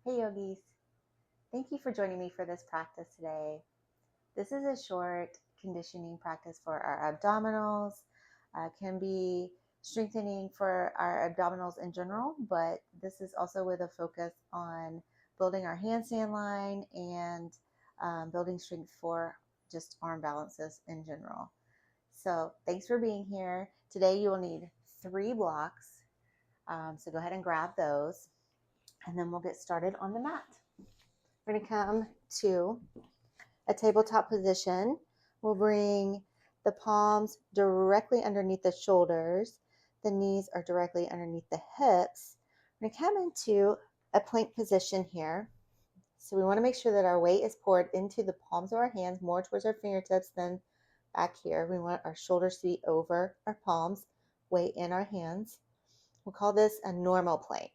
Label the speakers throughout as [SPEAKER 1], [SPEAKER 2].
[SPEAKER 1] Hey yogis, thank you for joining me for this practice today. This is a short conditioning practice for our abdominals. Can be strengthening for our abdominals in general, but this is also with a focus on building our handstand line and building strength for just arm balances in general. So thanks for being here. Today you will need 3 blocks. So go ahead and grab those and then we'll get started on the mat. We're going to come to a tabletop position. We'll bring the palms directly underneath the shoulders. The knees are directly underneath the hips. We're going to come into a plank position here. So we want to make sure that our weight is poured into the palms of our hands, more towards our fingertips than back here. We want our shoulders to be over our palms, weight in our hands. We'll call this a normal plank.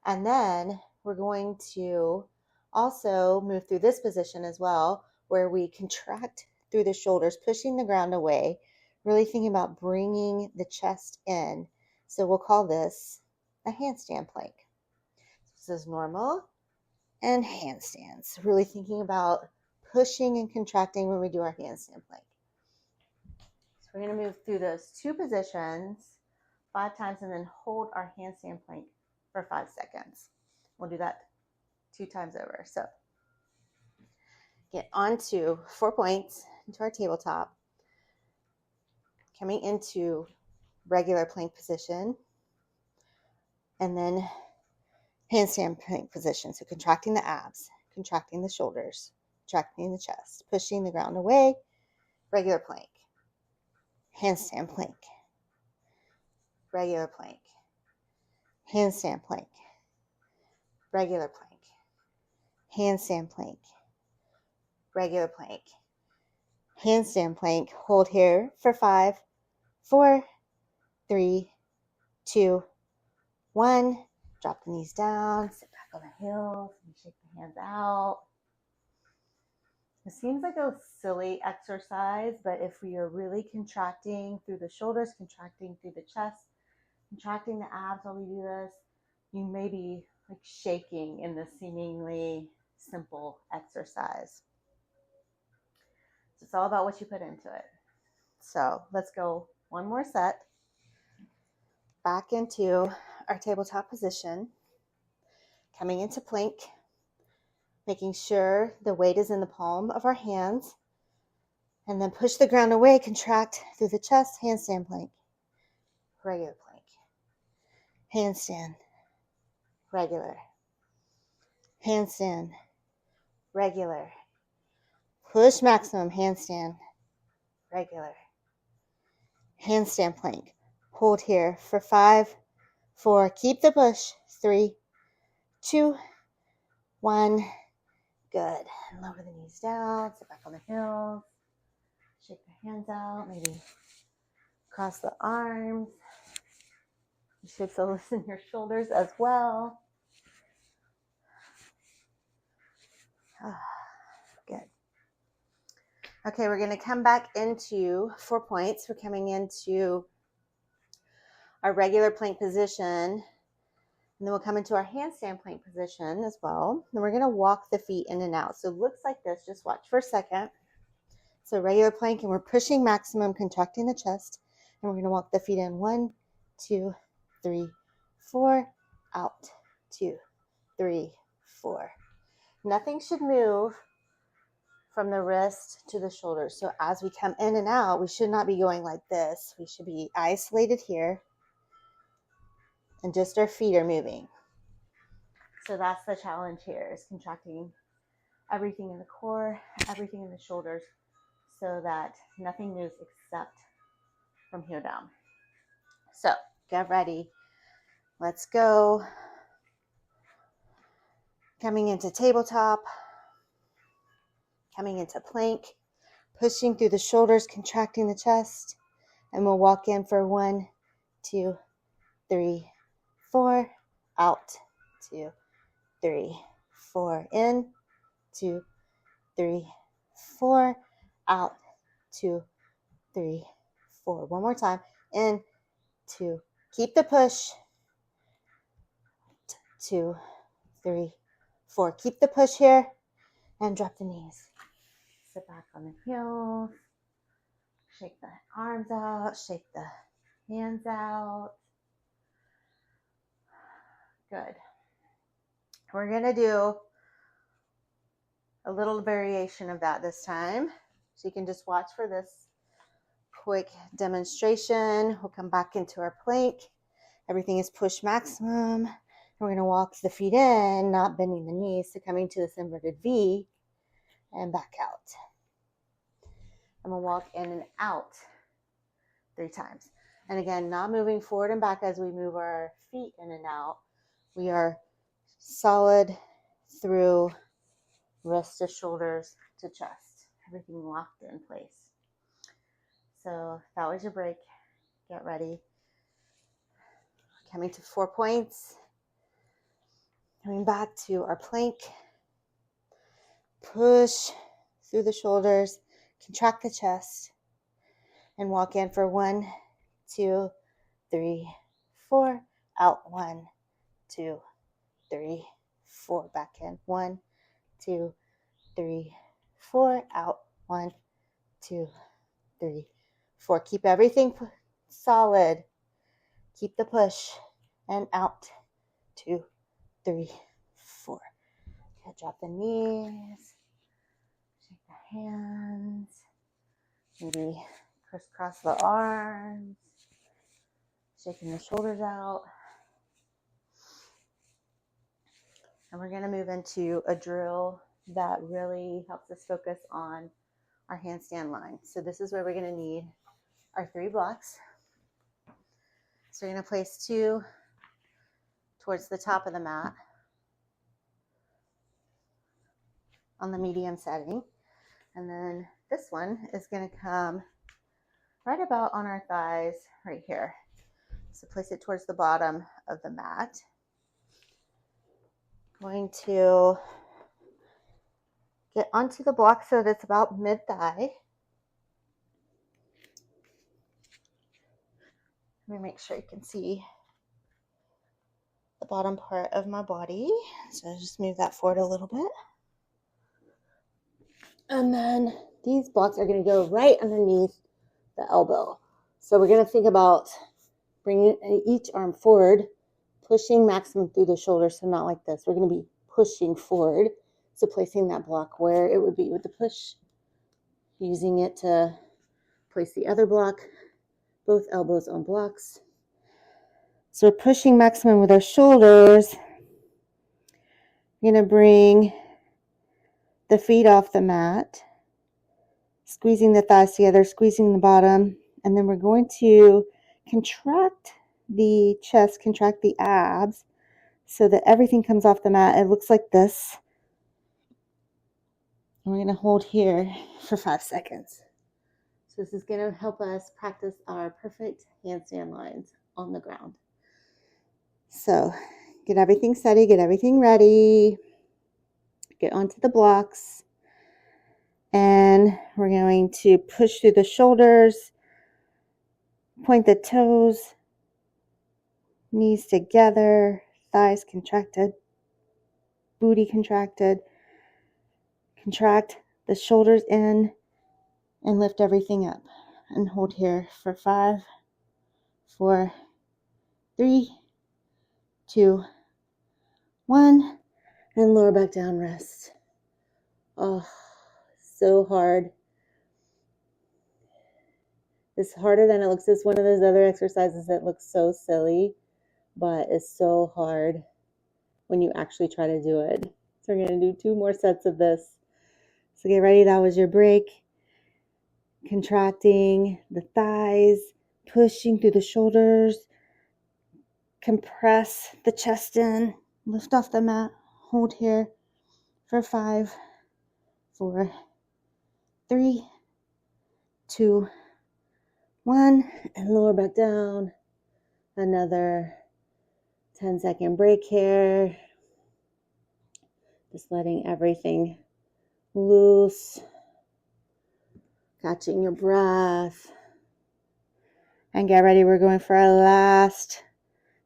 [SPEAKER 1] And then we're going to also move through this position as well, where we contract through the shoulders, pushing the ground away, really thinking about bringing the chest in. So we'll call this a handstand plank. This is normal and handstands, really thinking about pushing and contracting when we do our handstand plank. So we're going to move through those 2 positions 5 times and then hold our handstand plank for 5 seconds. We'll do that 2 times over. So get onto 4 points into our tabletop, coming into regular plank position, and then handstand plank position. So contracting the abs, contracting the shoulders, contracting the chest, pushing the ground away, regular plank, handstand plank, regular plank, handstand plank, regular plank, handstand plank, regular plank, handstand plank. Hold here for 5, 4, 3, 2, 1. Drop the knees down, sit back on the heels, and shake the hands out. It seems like a silly exercise, but if we are really contracting through the shoulders, contracting through the chest, contracting the abs while we do this, you may be like shaking in this seemingly simple exercise. So it's all about what you put into it. So let's go one more set. Back into our tabletop position, coming into plank, making sure the weight is in the palm of our hands, and then push the ground away, contract through the chest, handstand plank, regular plank, handstand, regular, handstand, regular, push maximum, handstand, regular, handstand plank. Hold here for 5, 4, keep the push, 3, 2, 1, good. And lower the knees down, sit back on the heels, shake the hands out, maybe cross the arms. You should feel this in your shoulders as well. Good. Okay, we're going to come back into 4 points. We're coming into our regular plank position, and then we'll come into our handstand plank position as well. Then we're going to walk the feet in and out. So it looks like this. Just watch for a second. So regular plank, and we're pushing maximum, contracting the chest, and we're going to walk the feet in. 1, 2, 3, 4, out, 2, 3, 4. Nothing should move from the wrist to the shoulders. So as we come in and out, we should not be going like this. We should be isolated here, and just our feet are moving. So that's the challenge here, is contracting everything in the core, everything in the shoulders, so that nothing moves except from here down. So get ready. Let's go. Coming into tabletop, coming into plank, pushing through the shoulders, contracting the chest, and we'll walk in for 1, 2, 3, 4, out, 2, 3, 4, in, 2, 3, 4, out, 2, 3, 4. One more time, in, 2, keep the push, 2, 3, 4. Keep the push here and drop the knees. Sit back on the heels. Shake the arms out. Shake the hands out. Good. We're going to do a little variation of that this time. So you can just watch for this quick demonstration. We'll come back into our plank. Everything is push maximum. We're going to walk the feet in, not bending the knees, so coming to this inverted V and back out. I'm going to walk in and out 3 times. And again, not moving forward and back as we move our feet in and out. We are solid through wrist to shoulders to chest. Everything locked in place. So that was your break. Get ready. Coming to 4 points. Coming back to our plank. Push through the shoulders. Contract the chest. And walk in for 1, 2, 3, 4. Out 1, 2, 3, 4. Back in 1, 2, 3, 4. Out 1, 2, 3, 4. Keep everything solid. Keep the push and out. 2, 3, 4. Okay, drop the knees. Shake the hands. Maybe crisscross the arms. Shaking the shoulders out. And we're going to move into a drill that really helps us focus on our handstand line. So this is where we're going to need our 3 blocks. So we're going to place 2 towards the top of the mat on the medium setting. And then this one is going to come right about on our thighs right here. So place it towards the bottom of the mat. Going to get onto the block so that it's about mid-thigh. Let me make sure you can see the bottom part of my body. So I'll just move that forward a little bit. And then these blocks are going to go right underneath the elbow. So we're going to think about bringing each arm forward, pushing maximum through the shoulder. So not like this. We're going to be pushing forward. So placing that block where it would be with the push, using it to place the other block, both elbows on blocks. So we're pushing maximum with our shoulders. We're going to bring the feet off the mat, squeezing the thighs together, squeezing the bottom, and then we're going to contract the chest, contract the abs so that everything comes off the mat. It looks like this. And we're going to hold here for 5 seconds. So this is going to help us practice our perfect handstand lines on the ground. So get everything steady, get everything ready. Get onto the blocks. And we're going to push through the shoulders, point the toes, knees together, thighs contracted, booty contracted. Contract the shoulders in and lift everything up. And hold here for 5, 4, 3, 2, 1. And lower back down, rest. Oh, so hard. It's harder than it looks. It's one of those other exercises that looks so silly, but it's so hard when you actually try to do it. So we're going to do 2 more sets of this. So get ready. That was your break. Contracting the thighs, pushing through the shoulders. Compress the chest in. Lift off the mat. Hold here for 5, 4, 3, 2, 1. And lower back down. Another 10-second break here. Just letting everything loose. Catching your breath. And get ready. We're going for our last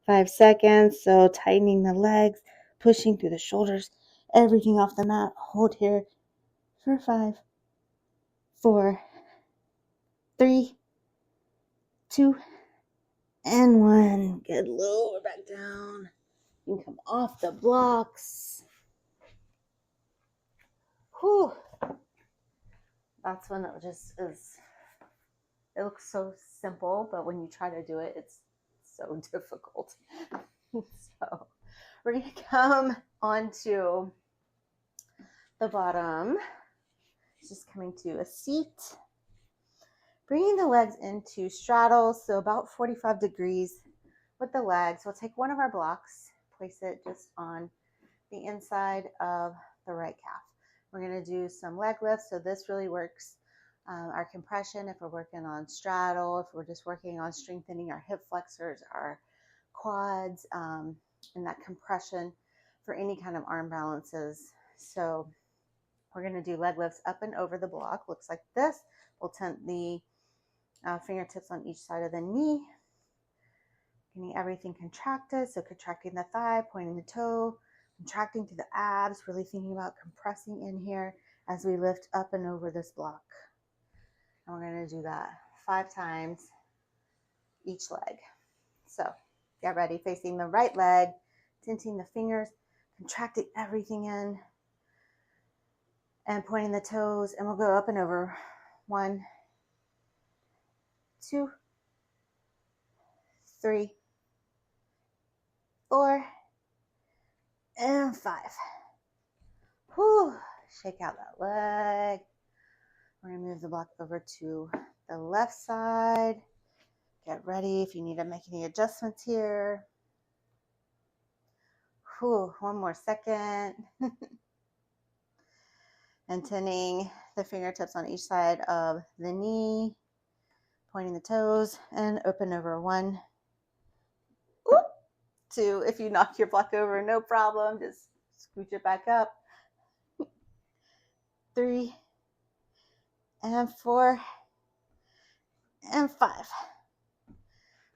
[SPEAKER 1] 5 seconds. So tightening the legs, pushing through the shoulders, everything off the mat. Hold here for 5, 4, 3, 2, and 1. Good. Lower back down. You can come off the blocks. Whew. That's when it just is. It looks so simple, but when you try to do it, it's so difficult. So we're going to come onto the bottom. Just coming to a seat. Bringing the legs into straddles, so about 45 degrees with the legs. We'll take one of our blocks, place it just on the inside of the right calf. We're going to do some leg lifts, so this really works our compression if we're working on straddle, if we're just working on strengthening our hip flexors, our quads, and that compression for any kind of arm balances. So we're going to do leg lifts up and over the block. Looks like this. We'll tent the fingertips on each side of the knee, getting everything contracted. So contracting the thigh, pointing the toe, contracting through the abs, really thinking about compressing in here as we lift up and over this block. And we're going to do that 5 times each leg. So get ready, facing the right leg, tenting the fingers, contracting everything in, and pointing the toes, and we'll go up and over. 1, 2, 3, 4, and 5. Whew. Shake out that leg. We're going to move the block over to the left side. Get ready if you need to make any adjustments here. Whew. 1 more second. And tenting the fingertips on each side of the knee, pointing the toes, and open over. 1, 2. If you knock your block over, no problem. Just scooch it back up. 3, and 4, and 5.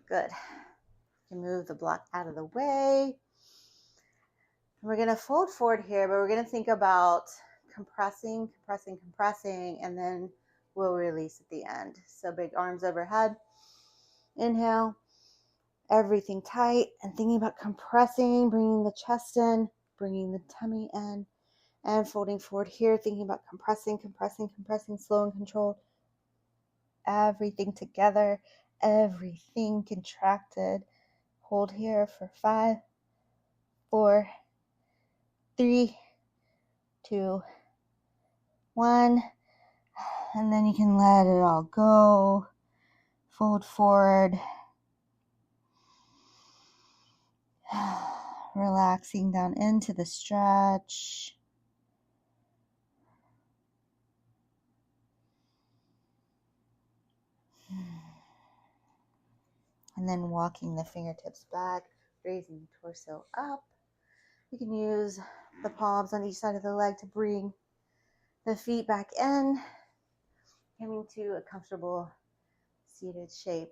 [SPEAKER 1] Good. You can move the block out of the way. We're going to fold forward here, but we're going to think about compressing, and then we'll release at the end. So big arms overhead. Inhale. Everything tight, and thinking about compressing, bringing the chest in, bringing the tummy in, and folding forward here, thinking about compressing, slow and controlled. Everything together, everything contracted. Hold here for 5, 4, 3, 2, 1, and then you can let it all go. Fold forward. Relaxing down into the stretch. And then walking the fingertips back, raising the torso up. You can use the palms on each side of the leg to bring the feet back in, coming to a comfortable seated shape.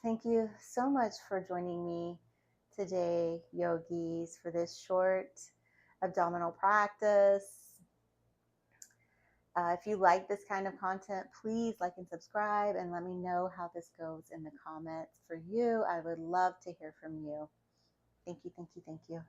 [SPEAKER 1] Thank you so much for joining me today, yogis, for this short abdominal practice. If you like this kind of content, please like and subscribe, and let me know how this goes in the comments for you. I would love to hear from you. Thank you.